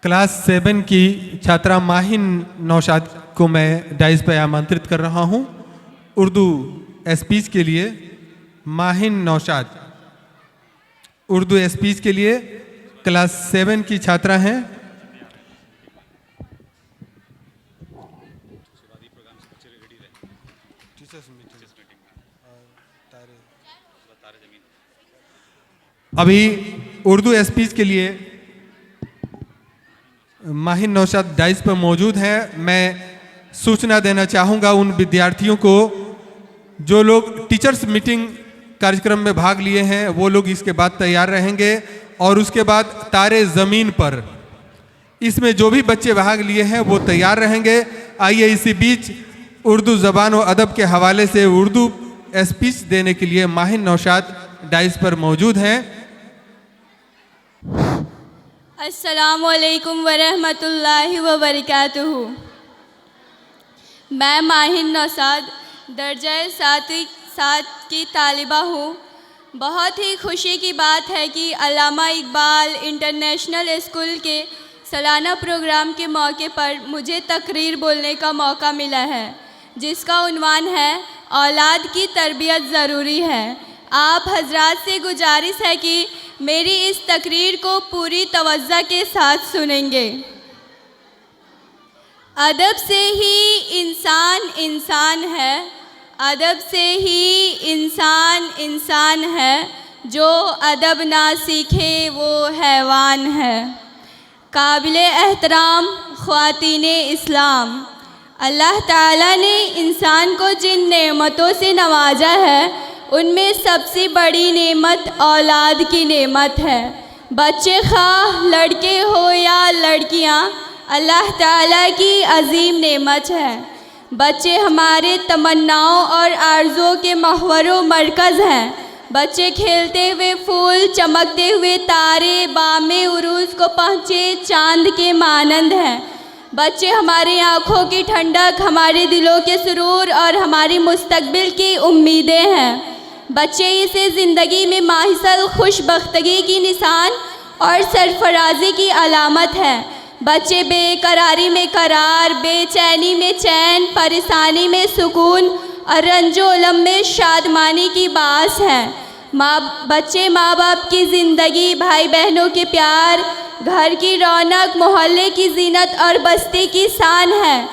Class 7 की छात्रा माहिन नौशाद को मैं डाइस पर आमंत्रित कर रहा हूं। उर्दू स्पीच के लिए माहिन नौशाद उर्दू स्पीच के लिए क्लास 7 की छात्रा हैं। अभी उर्दू स्पीच के लिए माहिन नौशाद डाइस पर मौजूद है। मैं सूचना देना चाहूँगा उन विद्यार्थियों को जो लोग टीचर्स मीटिंग कार्यक्रम में भाग लिए हैं, वो लोग इसके बाद तैयार रहेंगे। और उसके बाद तारे ज़मीन पर, इसमें जो भी बच्चे भाग लिए हैं वो तैयार रहेंगे। आइए इसी बीच उर्दू ज़बान व अदब के हवाले से उर्दू स्पीच देने के लिए माहिन नौशाद डाइस पर मौजूद हैं। अस्सलामुअलैकुम वरहमतुल्लाहि वबरकातुहू। मैं माहिन नौशाद दर्जा 7 की तालिबा हूँ। बहुत ही खुशी की बात है कि अल्लामा इकबाल इंटरनेशनल स्कूल के सालाना प्रोग्राम के मौके पर मुझे तकरीर बोलने का मौका मिला है, जिसका उन्वान है औलाद की तरबियत ज़रूरी है। आप हजरात से गुजारिश है कि मेरी इस तकरीर को पूरी तवज्जो के साथ सुनेंगे। अदब से ही इंसान इंसान है, अदब से ही इंसान इंसान है, जो अदब ना सीखे वो हैवान है। काबिल एहतराम ख्वातीने इस्लाम, अल्लाह ताला ने इंसान को जिन नेमतों से नवाजा है उनमें सबसे बड़ी नेमत औलाद की नेमत है। बच्चे खाह लड़के हो या लड़कियां, अल्लाह ताला की अजीम नेमत है। बच्चे हमारे तमन्नाओं और आरज़ुओं के महवर मरकज़ हैं। बच्चे खेलते हुए फूल, चमकते हुए तारे, बामे उरूज को पहुँचे चांद के मानंद हैं। बच्चे हमारी आँखों की ठंडक, हमारे दिलों के सुरूर और हमारी मुस्तकबिल की उम्मीदें हैं। बच्चे इसे ज़िंदगी में माहिसल खुशबख्तगी की निशान और सरफराजी की अलामत है। बच्चे बेकरारी में करार, बेचैनी में चैन, परेशानी में सुकून और रंजो-उलम में शादमानी की बास हैं। बच्चे माँ बाप की ज़िंदगी, भाई बहनों के प्यार, घर की रौनक, मोहल्ले की जीनत और बस्ती की शान है।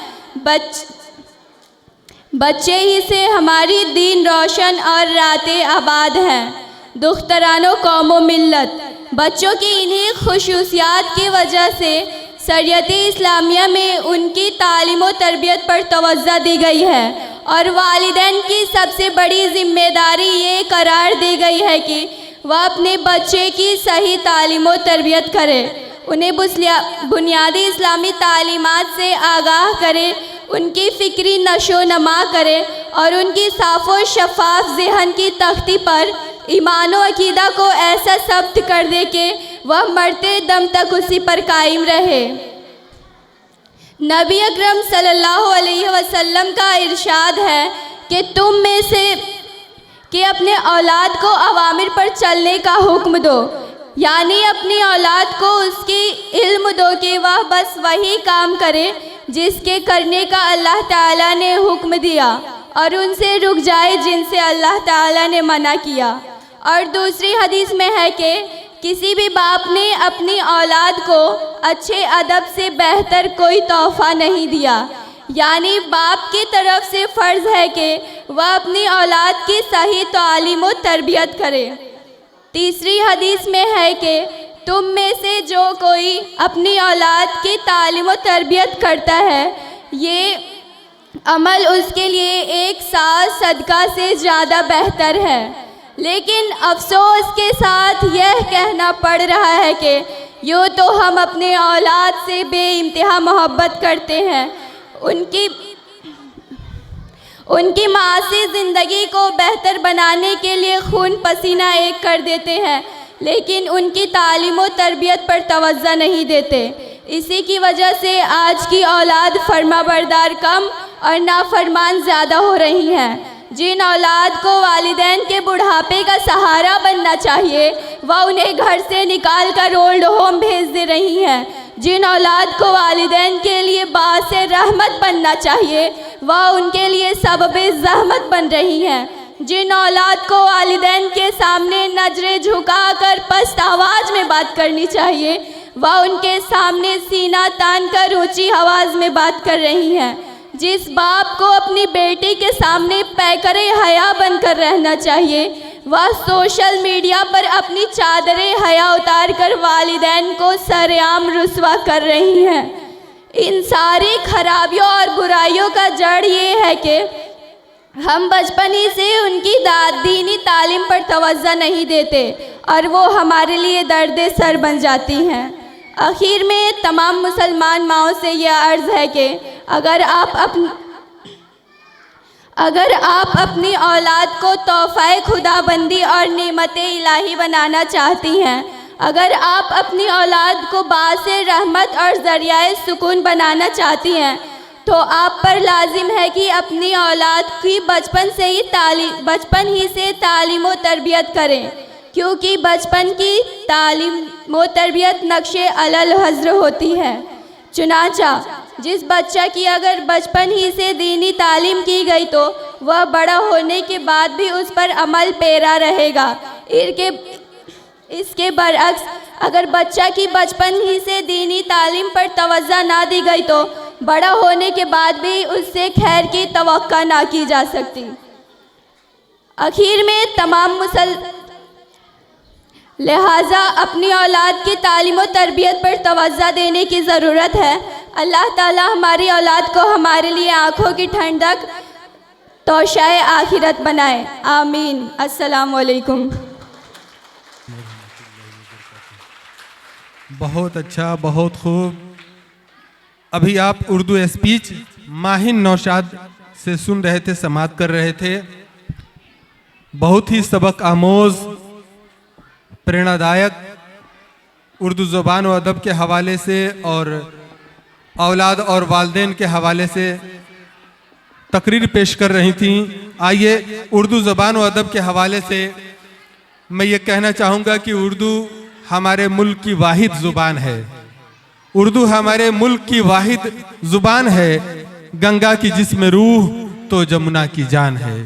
बच्चे ही से हमारी दीन रोशन और रातें आबाद हैं। दुख्तरानो कौमो मिल्लत, बच्चों की इन्हीं खुसूसियात की वजह से शरीयत-ए इस्लामिया में उनकी तालीम व तरबियत पर तवज्जो दी गई है और वालिदैन की सबसे बड़ी जिम्मेदारी ये करार दी गई है कि वह अपने बच्चे की सही तालीम व तरबियत करे, उन्हें बुनियादी इस्लामी तालीमात से आगाह करे, उनकी फ़िक्री नशो नमा करे और उनकी साफ़ व शफ़ाफ ज़हन की तख्ती पर ईमान व अक़ीदा को ऐसा सब्त कर दे कि वह मरते दम तक उसी पर कायम रहे। नबी अकरम सल्लल्लाहु अलैहि वसल्लम का इरशाद है कि तुम में से कि अपने औलाद को अवामिर पर चलने का हुक्म दो, यानी अपनी औलाद को उसकी इल्म दो कि वह बस वही काम करे जिसके करने का अल्लाह ताला ने हुक्म दिया और उनसे रुक जाए जिनसे अल्लाह ताला ने मना किया। और दूसरी हदीस में है कि किसी भी बाप ने अपनी औलाद को अच्छे अदब से बेहतर कोई तोहफ़ा नहीं दिया, यानी बाप की तरफ से फ़र्ज़ है कि वह अपनी औलाद की सही तालीम व तरबियत करे। तीसरी हदीस में है कि तुम में से जो कोई अपनी औलाद की तालीम व तरबियत करता है, ये अमल उसके लिए एक साल सदका से ज़्यादा बेहतर है। लेकिन अफसोस के साथ यह कहना पड़ रहा है कि यूँ तो हम अपने औलाद से बेइंतहा मोहब्बत करते हैं, उनकी मासी ज़िंदगी को बेहतर बनाने के लिए खून पसीना एक कर देते हैं, लेकिन उनकी तालीम व तरबियत पर तवज्जो नहीं देते। इसी की वजह से आज की औलाद फरमाबरदार कम और नाफरमान ज़्यादा हो रही हैं। जिन औलाद को वालिदैन के बुढ़ापे का सहारा बनना चाहिए, वह उन्हें घर से निकाल कर ओल्ड होम भेज दे रही हैं। जिन औलाद को वालिदैन के लिए बास रहमत बनना चाहिए वह उनके लिए सबबे ज़हमत बन रही हैं। जिन औलाद को वालिदैन के सामने नजरें झुकाकर पस्त आवाज़ में बात करनी चाहिए वह उनके सामने सीना तान कर ऊँची आवाज़ में बात कर रही हैं। जिस बाप को अपनी बेटी के सामने पैकरे हया बनकर रहना चाहिए वह सोशल मीडिया पर अपनी चादरे हया उतार कर वालिदैन को सरेआम रुस्वा कर रही हैं। इन सारी खराबियों और बुराइयों का जड़ ये है कि हम बचपन ही से उनकी दीनी तालीम पर तवज्जो नहीं देते और वो हमारे लिए दर्द सर बन जाती हैं। आखिर में तमाम मुसलमान माओं से यह अर्ज़ है कि अगर आप अपनी औलाद को तोहफ़ा खुदाबंदी और नेमत इलाही बनाना चाहती हैं, अगर आप अपनी औलाद को बासे रहमत और ज़रियाए सुकून बनाना चाहती हैं तो आप पर लाजिम है कि अपनी औलाद की बचपन ही से तालीम व तरबियत करें, क्योंकि बचपन की तालीम व तरबियत नक्शे अलल हज़्र होती है। चुनांचा जिस बच्चा की अगर बचपन ही से दीनी तालीम की गई तो वह बड़ा होने के बाद भी उस पर अमल पेरा रहेगा। इसके बरअक्स अगर बच्चा की बचपन ही से दीनी तालीम पर तवज्जो ना दी गई तो बड़ा होने के बाद भी उससे खैर की तवक्का ना की जा सकती। आखिर में लिहाजा अपनी औलाद की तालीम व तरबियत पर तवज्जो देने की ज़रूरत है। अल्लाह ताला हमारी औलाद को हमारे लिए आँखों की ठंडक तोशाए आखिरत बनाए। आमीन। अस्सलाम वालेकुम। बहुत अच्छा, बहुत खूब। अभी आप उर्दू स्पीच माहिन नौशाद से सुन रहे थे, समाअत कर रहे थे। बहुत ही सबक आमोज, प्रेरणादायक उर्दू ज़ुबान व अदब के हवाले से और औलाद और वालिदैन के हवाले से तकरीर पेश कर रही थी। आइए उर्दू ज़ुबान व अदब के हवाले से मैं ये कहना चाहूँगा कि उर्दू हमारे मुल्क की वाहिद ज़ुबान है। उर्दू हमारे मुल्क की वाहिद ज़ुबान है। गंगा की जिसमें रूह तो जमुना की जान है।